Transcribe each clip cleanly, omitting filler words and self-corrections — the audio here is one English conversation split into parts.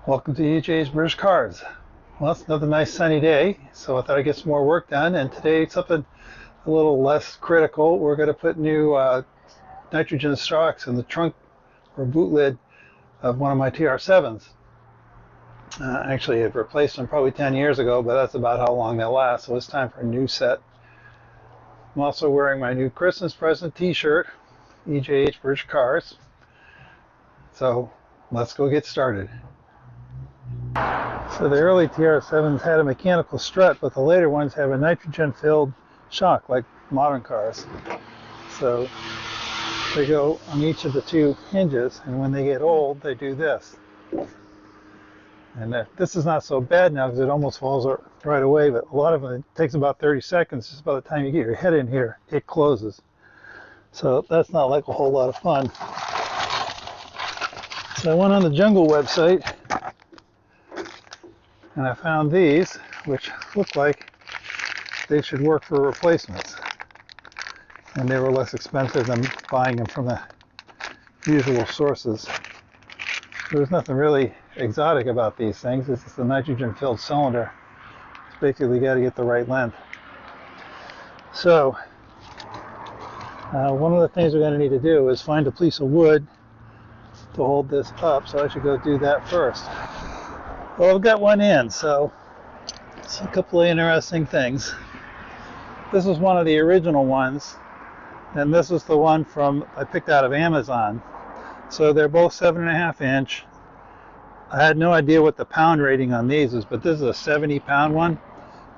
Welcome to EJ's British Cars. Well, it's another nice sunny day, so I thought I'd get some more work done, and today something a little less critical. We're going to put new nitrogen strocks in the trunk or boot lid of one of my TR7s. Actually, I've replaced them probably 10 years ago, but that's about how long they'll last, so it's time for a new set. I'm also wearing my new Christmas present t-shirt, EJH British Cars. So let's go get started. So the early TR7s had a mechanical strut, but the later ones have a nitrogen-filled shock like modern cars. So they go on each of the two hinges, and when they get old, they do this. And this is not so bad now because it almost falls right away, but a lot of it takes about 30 seconds. Just by the time you get your head in here, it closes. So that's not like a whole lot of fun. So I went on the Jungle website, and I found these, which look like they should work for replacements. And they were less expensive than buying them from the usual sources. There's nothing really exotic about these things. This is the nitrogen-filled cylinder. It's basically got to get the right length. So, one of the things we're going to need to do is find a piece of wood to hold this up, so I should go do that first. Well, I've got one in, so it's a couple of interesting things. This is one of the original ones, and this is the one I picked out of Amazon. So they're both 7.5 inch. I had no idea what the pound rating on these is, but this is a 70-pound one,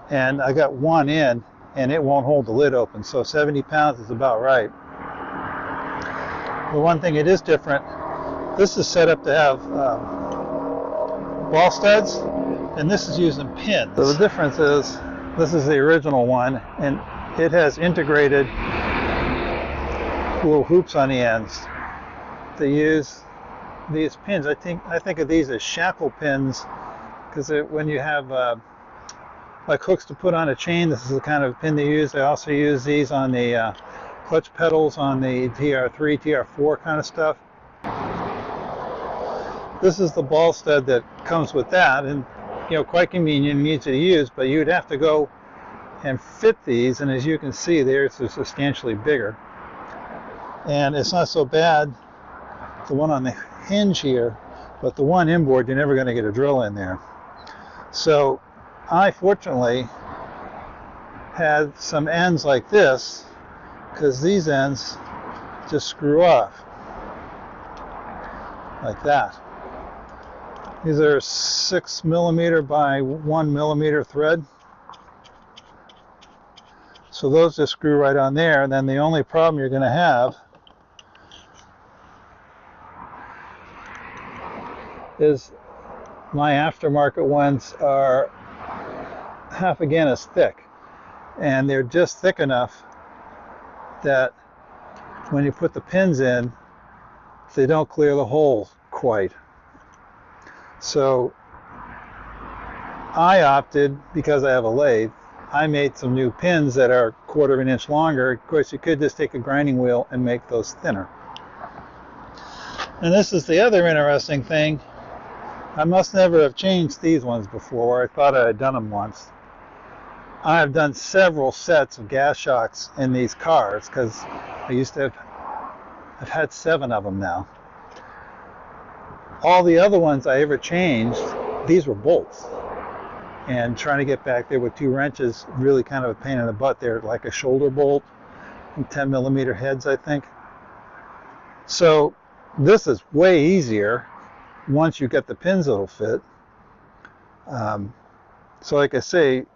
and I got one in, and it won't hold the lid open, so 70 pounds is about right. The one thing it is different, this is set up to have ball studs, and this is using pins. So the difference is, this is the original one, and it has integrated little hoops on the ends to use these pins. I think of these as shackle pins, because when you have like hooks to put on a chain, this is the kind of pin they use. They also use these on the clutch pedals on the TR3, TR4 kind of stuff. This is the ball stud that comes with that, and quite convenient and easy to use, but you'd have to go and fit these, and as you can see, theirs is substantially bigger. And it's not so bad, the one on the hinge here, but the one inboard, you're never going to get a drill in there. So I fortunately had some ends like this, because these ends just screw off like that. These are 6mm by 1mm thread. So those just screw right on there, and then the only problem you're going to have is my aftermarket ones are half again as thick, and they're just thick enough that when you put the pins in, they don't clear the hole quite. So I opted, because I have a lathe, I made some new pins that are 1/4 of an inch longer. Of course, you could just take a grinding wheel and make those thinner. And this is the other interesting thing. I must never have changed these ones before. I thought I had done them once. I have done several sets of gas shocks in these cars, because I've had 7 of them now. All the other ones I ever changed, these were bolts. And trying to get back there with 2 wrenches, really kind of a pain in the butt. They're like a shoulder bolt, and 10mm heads, I think. So this is way easier once you get the pins that'll fit. So like I say,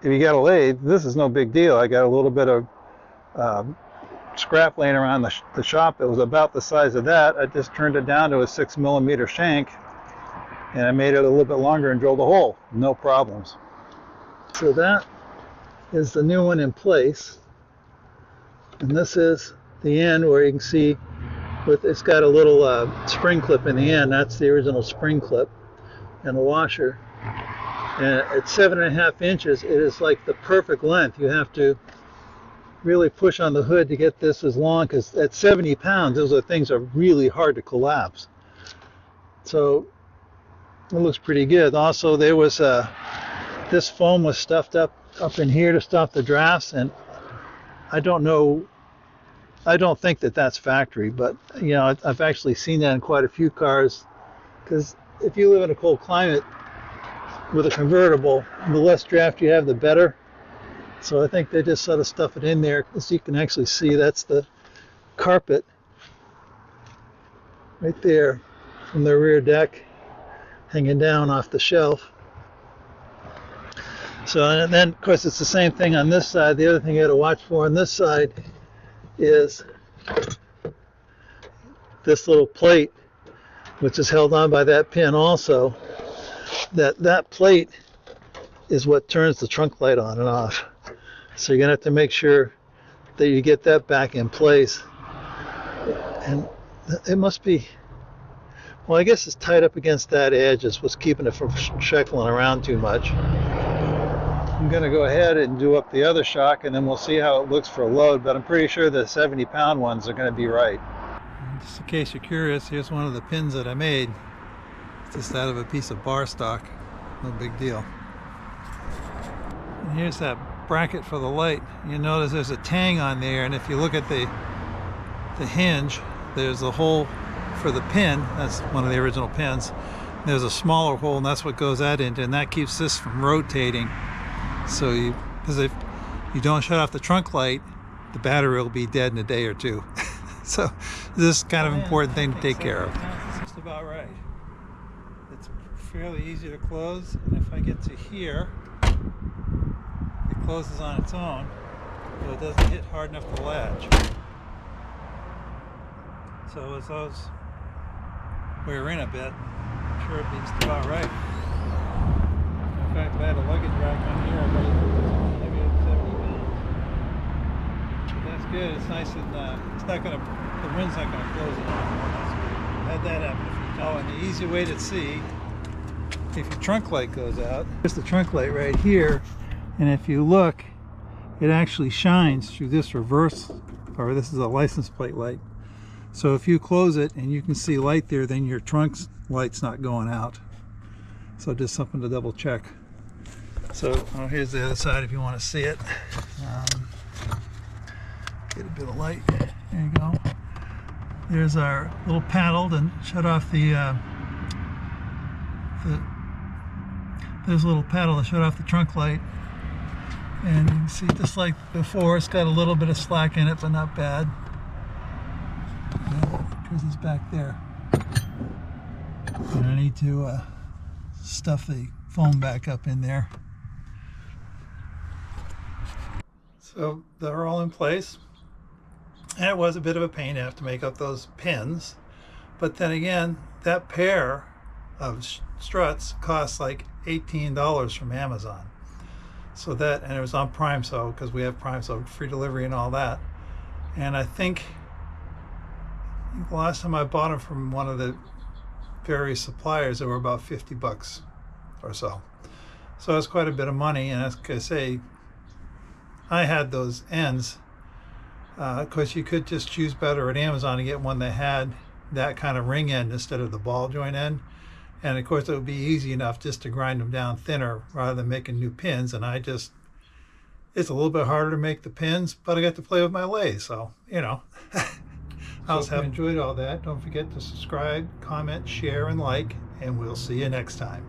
if you got a lathe, this is no big deal. I got a little bit of scrap laying around the shop that was about the size of that. I just turned it down to a 6mm shank, and I made it a little bit longer and drilled a hole. No problems. So that is the new one in place, and this is the end where you can see it's got a little spring clip in the end. That's the original spring clip and a washer. And at 7.5 inches, it is like the perfect length. You have to really push on the hood to get this as long, because at 70 pounds, those are things that are really hard to collapse. So It looks pretty good. Also, there was this foam was stuffed up in here to stop the drafts, and I don't know. I don't think that that's factory, but you know, I've actually seen that in quite a few cars. Because if you live in a cold climate with a convertible, the less draft you have, the better. So I think they just sort of stuff it in there, so you can actually see that's the carpet right there from the rear deck hanging down off the shelf. So, and then of course it's the same thing on this side. The other thing you got to watch for on this side is this little plate, which is held on by that pin also. That plate is what turns the trunk light on and off. So you're gonna have to make sure that you get that back in place. And it must be, well, I guess it's tied up against that edge. It's what's keeping it from sheckling around too much. I'm gonna go ahead and do up the other shock, and then we'll see how it looks for a load, but I'm pretty sure the 70-pound ones are gonna be right. Just in case you're curious, here's one of the pins that I made. It's just out of a piece of bar stock. No big deal. And here's that bracket for the light. You notice there's a tang on there, and if you look at the hinge, there's a hole for the pin. That's one of the original pins. There's a smaller hole, and that's what goes that into, and that keeps this from rotating. So because if you don't shut off the trunk light, the battery will be dead in a day or two. So this is kind of important thing to take care of. It's just about right. It's fairly easy to close, and if I get to here, it closes on its own, so it doesn't hit hard enough to latch. So as those wear in a bit, I'm sure it be just about right. In fact, if I had a luggage rack on here, I bet it's maybe 70 pounds. But that's good. It's nice and it's not going to, the wind's not going to close it. That's good. Had that happen a few times. Oh, and the easy way to see if your trunk light goes out, there's the trunk light right here, and if you look, it actually shines through this reverse, or this is a license plate light. So if you close it and you can see light there, then your trunk's light's not going out. So just something to double check. So here's the other side if you want to see it. Get a bit of light. There you go. There's our little paddle to shut off there's a little paddle to shut off the trunk light. And you can see, just like before, it's got a little bit of slack in it, but not bad. Because it's back there. And I need to stuff the foam back up in there. So they're all in place. And it was a bit of a pain to have to make up those pins. But then again, that pair of struts cost like $18 from Amazon. So that, and it was on Prime, so because we have Prime, so free delivery and all that. And I think the last time I bought them from one of the various suppliers, they were about 50 bucks or so. So that's quite a bit of money. And as I say, I had those ends because you could just choose better at Amazon to get one that had that kind of ring end instead of the ball joint end. And of course, it would be easy enough just to grind them down thinner rather than making new pins. And it's a little bit harder to make the pins, but I got to play with my lathe. So, you know, I hope you enjoyed all that. Don't forget to subscribe, comment, share, and like, and we'll see you next time.